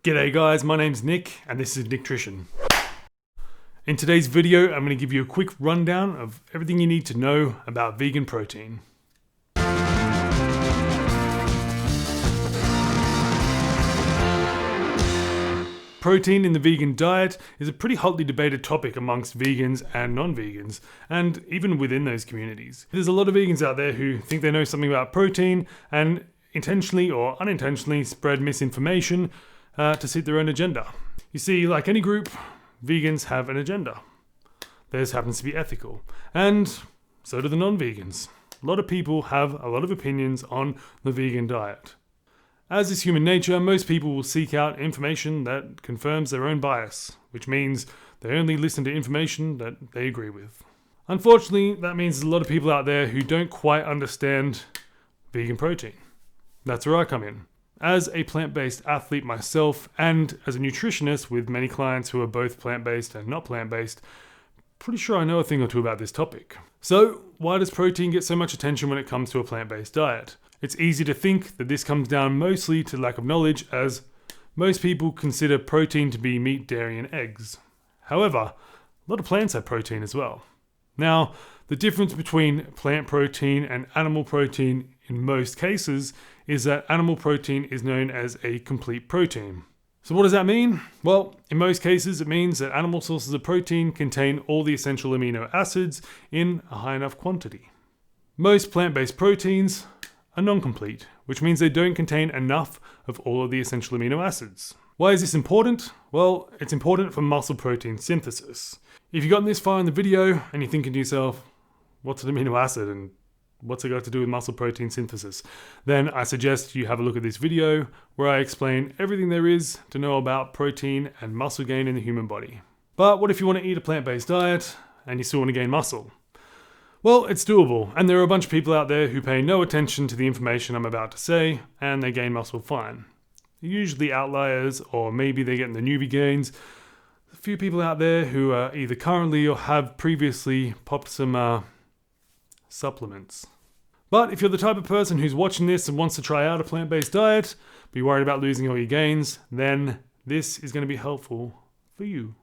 G'day guys, my name's Nick and this is Nicktrition. In today's video, I'm going to give you a quick rundown of everything you need to know about vegan protein. Protein in the vegan diet is a pretty hotly debated topic amongst vegans and non-vegans, and even within those communities. There's a lot of vegans out there who think they know something about protein and intentionally or unintentionally spread misinformation to suit their own agenda. You see, like any group, vegans have an agenda. Theirs happens to be ethical, and so do the non-vegans. A lot of people have a lot of opinions on the vegan diet. As is human nature, most people will seek out information that confirms their own bias, which means they only listen to information that they agree with. Unfortunately, that means there's a lot of people out there who don't quite understand vegan protein. That's where I come in. As a plant-based athlete myself, and as a nutritionist with many clients who are both plant-based and not plant-based, pretty sure I know a thing or two about this topic. So, why does protein get so much attention when it comes to a plant-based diet? It's easy to think that this comes down mostly to lack of knowledge, as most people consider protein to be meat, dairy, and eggs. However, a lot of plants have protein as well. Now, the difference between plant protein and animal protein in most cases is that animal protein is known as a complete protein. So what does that mean? Well, in most cases it means that animal sources of protein contain all the essential amino acids in a high enough quantity. Most plant-based proteins are non-complete, which means they don't contain enough of all of the essential amino acids. Why is this important? Well, it's important for muscle protein synthesis. If you've gotten this far in the video and you're thinking to yourself, what's an amino acid and what's it got to do with muscle protein synthesis? Then I suggest you have a look at this video where I explain everything there is to know about protein and muscle gain in the human body. But what if you want to eat a plant-based diet and you still want to gain muscle? Well, it's doable, and there are a bunch of people out there who pay no attention to the information I'm about to say, and they gain muscle fine. Usually outliers, or maybe they're getting the newbie gains. A few people out there who are either currently or have previously popped some supplements. But if you're the type of person who's watching this and wants to try out a plant-based diet, but you're worried about losing all your gains, then this is going to be helpful for you.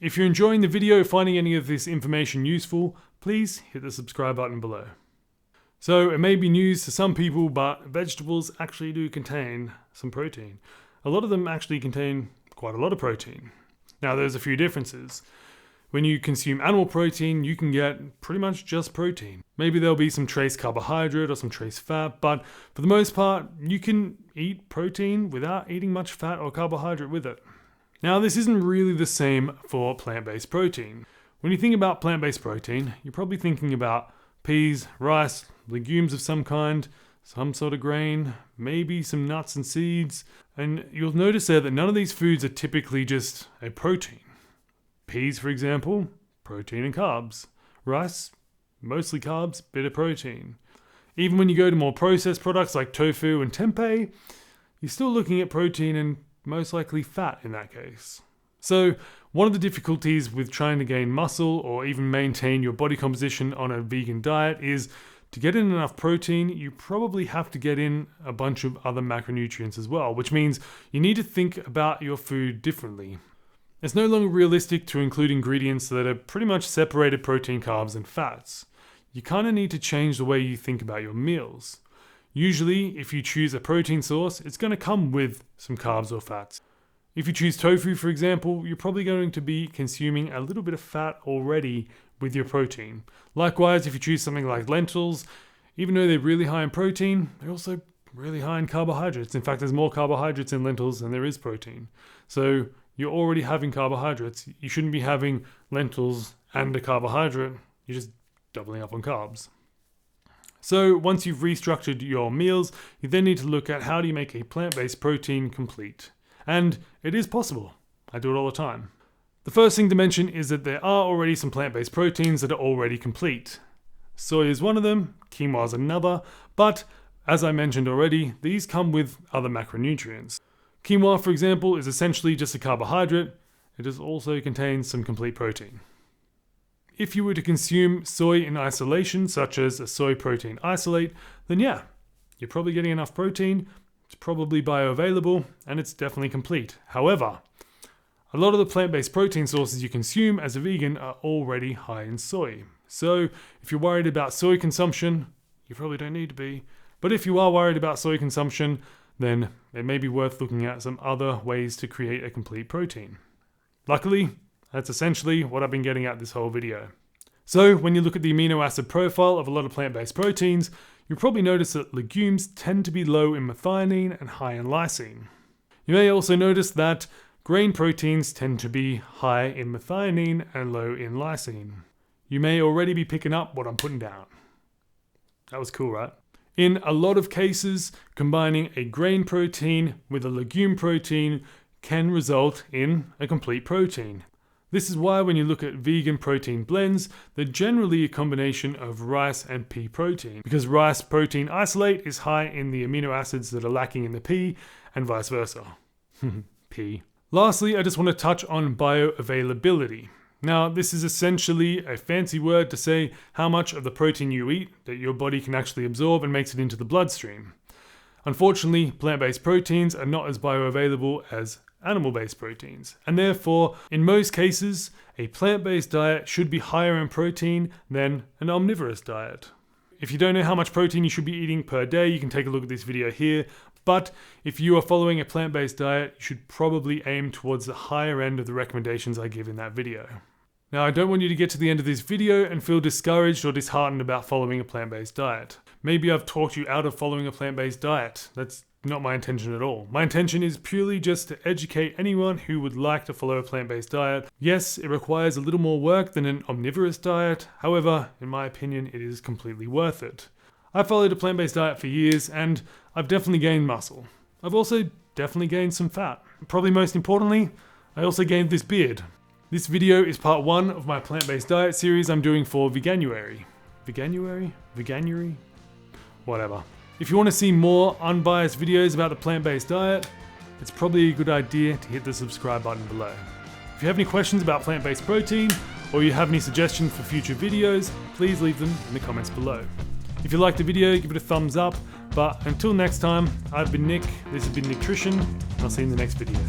If you're enjoying the video, finding any of this information useful, please hit the subscribe button below. So it may be news to some people, but vegetables actually do contain some protein. A lot of them actually contain quite a lot of protein. Now there's a few differences. When you consume animal protein, you can get pretty much just protein. Maybe there'll be some trace carbohydrate or some trace fat, but for the most part, you can eat protein without eating much fat or carbohydrate with it. Now, this isn't really the same for plant-based protein. When you think about plant-based protein, you're probably thinking about peas, rice, legumes of some kind, some sort of grain, maybe some nuts and seeds, and you'll notice there that none of these foods are typically just a protein. Peas, for example, protein and carbs. Rice, mostly carbs, bit of protein. Even when you go to more processed products like tofu and tempeh, you're still looking at protein and most likely fat in that case. So, one of the difficulties with trying to gain muscle or even maintain your body composition on a vegan diet is to get in enough protein, you probably have to get in a bunch of other macronutrients as well, which means you need to think about your food differently. It's no longer realistic to include ingredients that are pretty much separated protein, carbs, and fats. You kind of need to change the way you think about your meals. Usually, if you choose a protein source, it's going to come with some carbs or fats. If you choose tofu, for example, you're probably going to be consuming a little bit of fat already with your protein. Likewise, if you choose something like lentils, even though they're really high in protein, they're also really high in carbohydrates. In fact, there's more carbohydrates in lentils than there is protein. So you're already having carbohydrates. You shouldn't be having lentils and a carbohydrate. You're just doubling up on carbs. So once you've restructured your meals, you then need to look at how do you make a plant-based protein complete. And it is possible. I do it all the time. The first thing to mention is that there are already some plant-based proteins that are already complete. Soy is one of them, quinoa is another, but as I mentioned already, these come with other macronutrients. Quinoa, for example, is essentially just a carbohydrate. It does also contain some complete protein. If you were to consume soy in isolation, such as a soy protein isolate, then yeah, you're probably getting enough protein, it's probably bioavailable, and it's definitely complete. However, a lot of the plant-based protein sources you consume as a vegan are already high in soy. So if you're worried about soy consumption, you probably don't need to be. But if you are worried about soy consumption, then it may be worth looking at some other ways to create a complete protein. Luckily, that's essentially what I've been getting at this whole video. So when you look at the amino acid profile of a lot of plant-based proteins, you'll probably notice that legumes tend to be low in methionine and high in lysine. You may also notice that grain proteins tend to be high in methionine and low in lysine. You may already be picking up what I'm putting down. That was cool, right? In a lot of cases, combining a grain protein with a legume protein can result in a complete protein. This is why when you look at vegan protein blends, they're generally a combination of rice and pea protein, because rice protein isolate is high in the amino acids that are lacking in the pea, and vice versa. Pea. Lastly, I just want to touch on bioavailability. Now, this is essentially a fancy word to say how much of the protein you eat that your body can actually absorb and makes it into the bloodstream. Unfortunately, plant-based proteins are not as bioavailable as animal-based proteins, and therefore, in most cases, a plant-based diet should be higher in protein than an omnivorous diet. If you don't know how much protein you should be eating per day, you can take a look at this video here, but if you are following a plant-based diet, you should probably aim towards the higher end of the recommendations I give in that video. Now, I don't want you to get to the end of this video and feel discouraged or disheartened about following a plant-based diet. Maybe I've talked you out of following a plant-based diet. That's not my intention at all. My intention is purely just to educate anyone who would like to follow a plant-based diet. Yes, it requires a little more work than an omnivorous diet. However, in my opinion, it is completely worth it. I followed a plant-based diet for years and I've definitely gained muscle. I've also definitely gained some fat. Probably most importantly, I also gained this beard. This video is part 1 of my plant-based diet series I'm doing for Veganuary. Veganuary? Veganuary? Whatever. If you want to see more unbiased videos about the plant-based diet, it's probably a good idea to hit the subscribe button below. If you have any questions about plant-based protein, or you have any suggestions for future videos, please leave them in the comments below. If you liked the video, give it a thumbs up, but until next time, I've been Nick, this has been Nicktrition, and I'll see you in the next video.